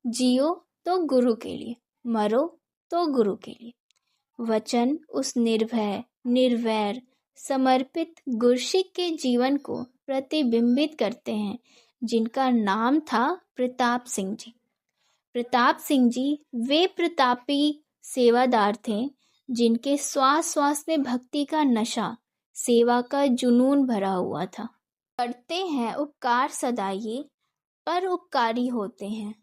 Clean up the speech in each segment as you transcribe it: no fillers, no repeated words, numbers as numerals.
जियो तो गुरु के लिए, मरो तो गुरु के लिए। वचन उस निर्भय, निर्वैर, समर्पित गुरसिक के जीवन को प्रतिबिंबित करते हैं जिनका नाम था प्रताप सिंह जी। प्रताप सिंह जी वे प्रतापी सेवादार थे जिनके श्वास श्वास में भक्ति का नशा, सेवा का जुनून भरा हुआ था। करते हैं उपकार सदा ये, पर उपकारी होते हैं।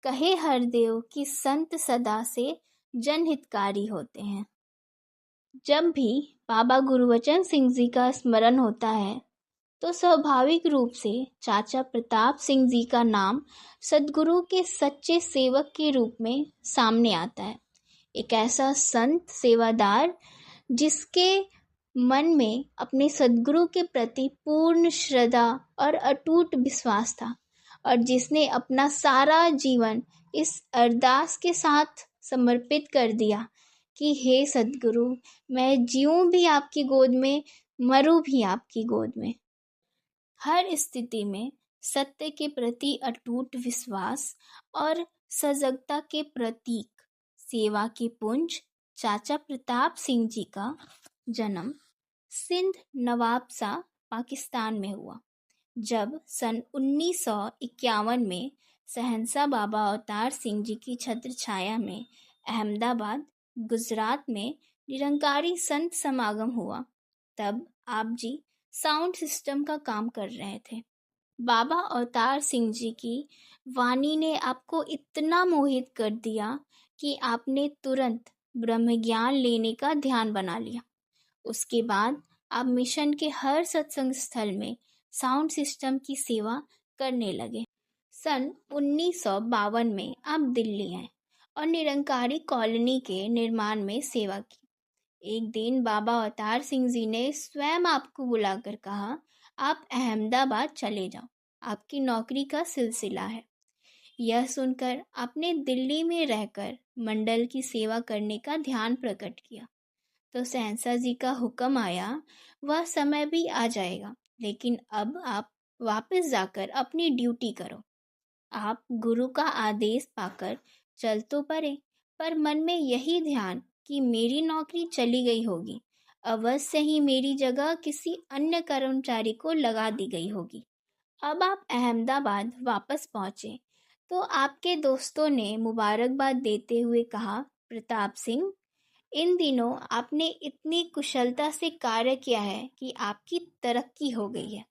कहे हरदेव कि संत सदा से जनहितकारी होते हैं। जब भी बाबा गुरुवचन सिंह जी का स्मरण होता है तो स्वाभाविक रूप से चाचा प्रताप सिंह जी का नाम सद्गुरु के सच्चे सेवक के रूप में सामने आता है। एक ऐसा संत सेवादार जिसके मन में अपने सद्गुरु के प्रति पूर्ण श्रद्धा और अटूट विश्वास था और जिसने अपना सारा जीवन इस अरदास के साथ समर्पित कर दिया कि हे सद्गुरु, मैं जीऊं भी आपकी गोद में, मरूं भी आपकी गोद में। हर स्थिति में सत्य के प्रति अटूट विश्वास और सजगता के प्रतीक सेवा के पुंज चाचा प्रताप सिंह जी का जन्म सिंध नवाबसा पाकिस्तान में हुआ। जब सन 1951 में सहनसा बाबा अवतार सिंह जी की छत्र छाया में अहमदाबाद गुजरात में निरंकारी संत समागम हुआ, तब आप जी साउंड सिस्टम का काम कर रहे थे। बाबा अवतार सिंह जी की वाणी ने आपको इतना मोहित कर दिया कि आपने तुरंत ब्रह्म ज्ञान लेने का ध्यान बना लिया। उसके बाद आप मिशन के हर सत्संग स्थल में साउंड सिस्टम की सेवा करने लगे। सन 1952 में आप दिल्ली आए और निरंकारी कॉलोनी के निर्माण में सेवा की। एक दिन बाबा अवतार सिंह जी ने स्वयं आपको बुलाकर कहा, आप अहमदाबाद चले जाओ, आपकी नौकरी का सिलसिला है। यह सुनकर आपने दिल्ली में रहकर मंडल की सेवा करने का ध्यान प्रकट किया तो सहनसा जी का हुक्म आया, वह समय भी आ जाएगा, लेकिन अब आप वापस जाकर अपनी ड्यूटी करो। आप गुरु का आदेश पाकर चल तो पड़े, पर मन में यही ध्यान कि मेरी नौकरी चली गई होगी, अवश्य ही मेरी जगह किसी अन्य कर्मचारी को लगा दी गई होगी। अब आप अहमदाबाद वापस पहुंचे तो आपके दोस्तों ने मुबारकबाद देते हुए कहा, प्रताप सिंह, इन दिनों आपने इतनी कुशलता से कार्य किया है कि आपकी तरक्की हो गई है।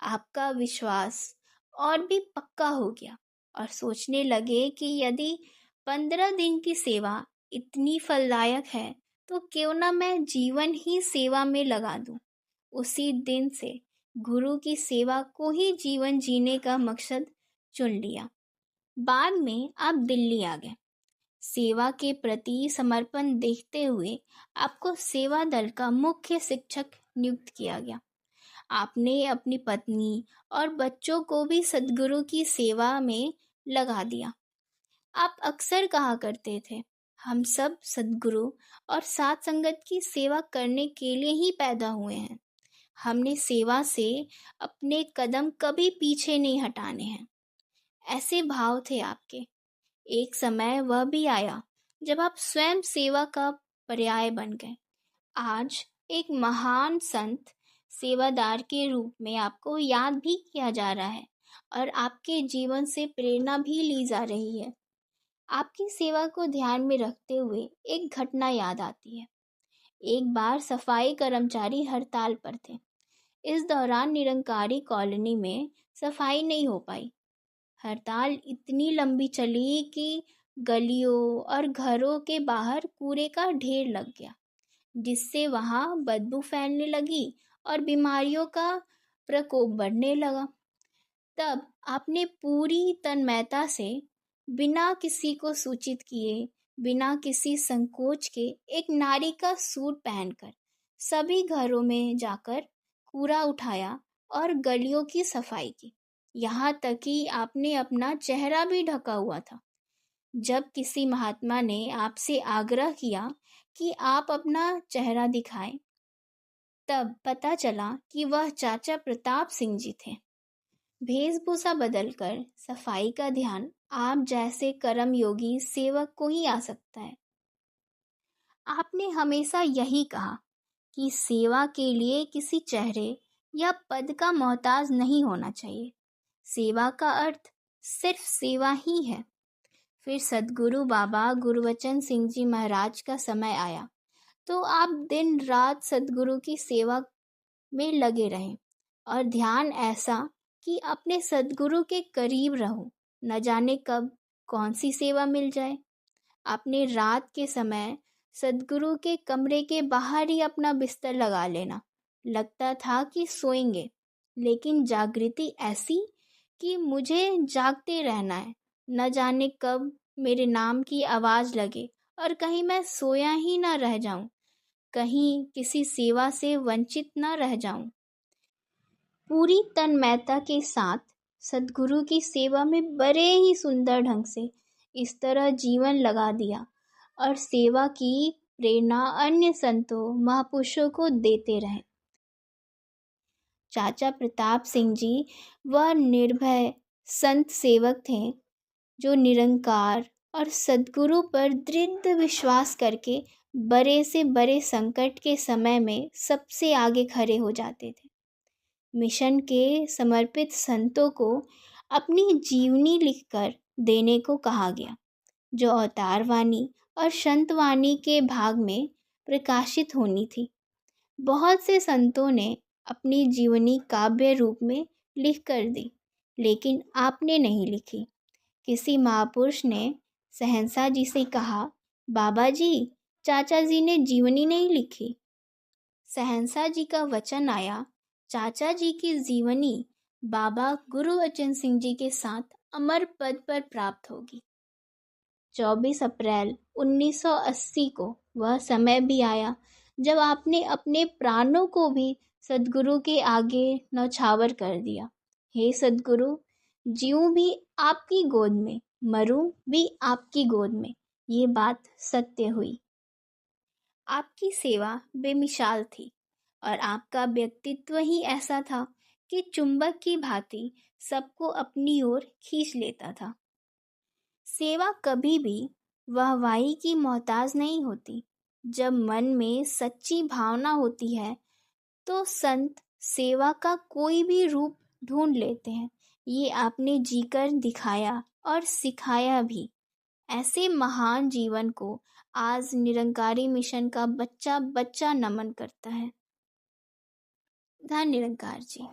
आपका विश्वास और भी पक्का हो गया और सोचने लगे कि यदि 15 दिन की सेवा इतनी फलदायक है तो क्यों ना मैं जीवन ही सेवा में लगा दूं। उसी दिन से गुरु की सेवा को ही जीवन जीने का मकसद चुन लिया। बाद में आप दिल्ली आ गए। सेवा के प्रति समर्पण देखते हुए आपको सेवा दल का मुख्य शिक्षक नियुक्त किया गया। आपने अपनी पत्नी और बच्चों को भी सद्गुरु की सेवा में लगा दिया। आप अक्सर कहा करते थे, हम सब सद्गुरु और साथ संगत की सेवा करने के लिए ही पैदा हुए हैं। हमने सेवा से अपने कदम कभी पीछे नहीं हटाने हैं। ऐसे भाव थे आपके। एक समय वह भी आया जब आप स्वयं सेवा का पर्याय बन गए। आज एक महान संत सेवादार के रूप में आपको याद भी किया जा रहा है और आपके जीवन से प्रेरणा भी ली जा रही है। आपकी सेवा को ध्यान में रखते हुए एक घटना याद आती है। एक बार सफाई कर्मचारी हड़ताल पर थे। इस दौरान निरंकारी कॉलोनी में सफाई नहीं हो पाई। हड़ताल इतनी लंबी चली कि गलियों और घरों के बाहर कूड़े का ढेर लग गया, जिससे वहां बदबू फैलने लगी और बीमारियों का प्रकोप बढ़ने लगा। तब आपने पूरी तन्मयता से, बिना किसी को सूचित किए, बिना किसी संकोच के, एक नारी का सूट पहनकर सभी घरों में जाकर कूड़ा उठाया और गलियों की सफाई की। यहाँ तक कि आपने अपना चेहरा भी ढका हुआ था। जब किसी महात्मा ने आपसे आग्रह किया कि आप अपना चेहरा दिखाएं, तब पता चला कि वह चाचा प्रताप सिंह जी थे। वेशभूषा बदलकर सफाई का ध्यान आप जैसे कर्म योगी सेवक को ही आ सकता है। आपने हमेशा यही कहा कि सेवा के लिए किसी चेहरे या पद का मोहताज नहीं होना चाहिए। सेवा का अर्थ सिर्फ सेवा ही है। फिर सद्गुरु बाबा गुरबचन सिंह जी महाराज का समय आया तो आप दिन रात सद्गुरु की सेवा में लगे रहें और ध्यान ऐसा कि अपने सद्गुरु के करीब रहो। न जाने कब कौन सी सेवा मिल जाए। आपने रात के समय सद्गुरु के कमरे के बाहर ही अपना बिस्तर लगा लेना। लगता था कि सोएंगे, लेकिन जागृति ऐसी कि मुझे जागते रहना है। न जाने कब मेरे नाम की आवाज़ लगे और कहीं मैं सोया ही ना रह जाऊं, कहीं किसी सेवा से वंचित ना रह जाऊं। पूरी तन्मयता के साथ सद्गुरु की सेवा में बड़े ही सुंदर ढंग से इस तरह जीवन लगा दिया और सेवा की प्रेरणा अन्य संतों महापुरुषों को देते रहे। चाचा प्रताप सिंह जी वह निर्भय संत सेवक थे जो निरंकार और सद्गुरु पर दृढ़ विश्वास करके बड़े से बड़े संकट के समय में सबसे आगे खड़े हो जाते थे। मिशन के समर्पित संतों को अपनी जीवनी लिखकर देने को कहा गया, जो अवतारवाणी और संतवाणी के भाग में प्रकाशित होनी थी। बहुत से संतों ने अपनी जीवनी काव्य रूप में लिख कर दी, लेकिन आपने नहीं लिखी। किसी महापुरुष ने शहंशाह जी से कहा, बाबा जी, चाचा जी ने जीवनी नहीं लिखी। शहंशाह जी का वचन आया, चाचा जी की जीवनी बाबा गुरबचन सिंह जी के साथ अमर पद पर प्राप्त होगी। 24 अप्रैल 1980 को वह समय भी आया जब आपने अपने प्राणों को भी सद्गुरु के आगे न्यौछावर कर दिया। हे सद्गुरु, जीऊं भी आपकी गोद में, मरूं भी आपकी गोद में। ये बात सत्य हुई। आपकी सेवा बेमिसाल थी और आपका व्यक्तित्व ही ऐसा था कि चुंबक की भांति सबको अपनी ओर खींच लेता था। सेवा कभी भी वाहवाही की मोहताज नहीं होती। जब मन में सच्ची भावना होती है तो संत सेवा का कोई भी रूप ढूंढ लेते हैं। ये आपने जीकर दिखाया और सिखाया भी। ऐसे महान जीवन को आज निरंकारी मिशन का बच्चा बच्चा नमन करता है। धन्य निरंकार जी।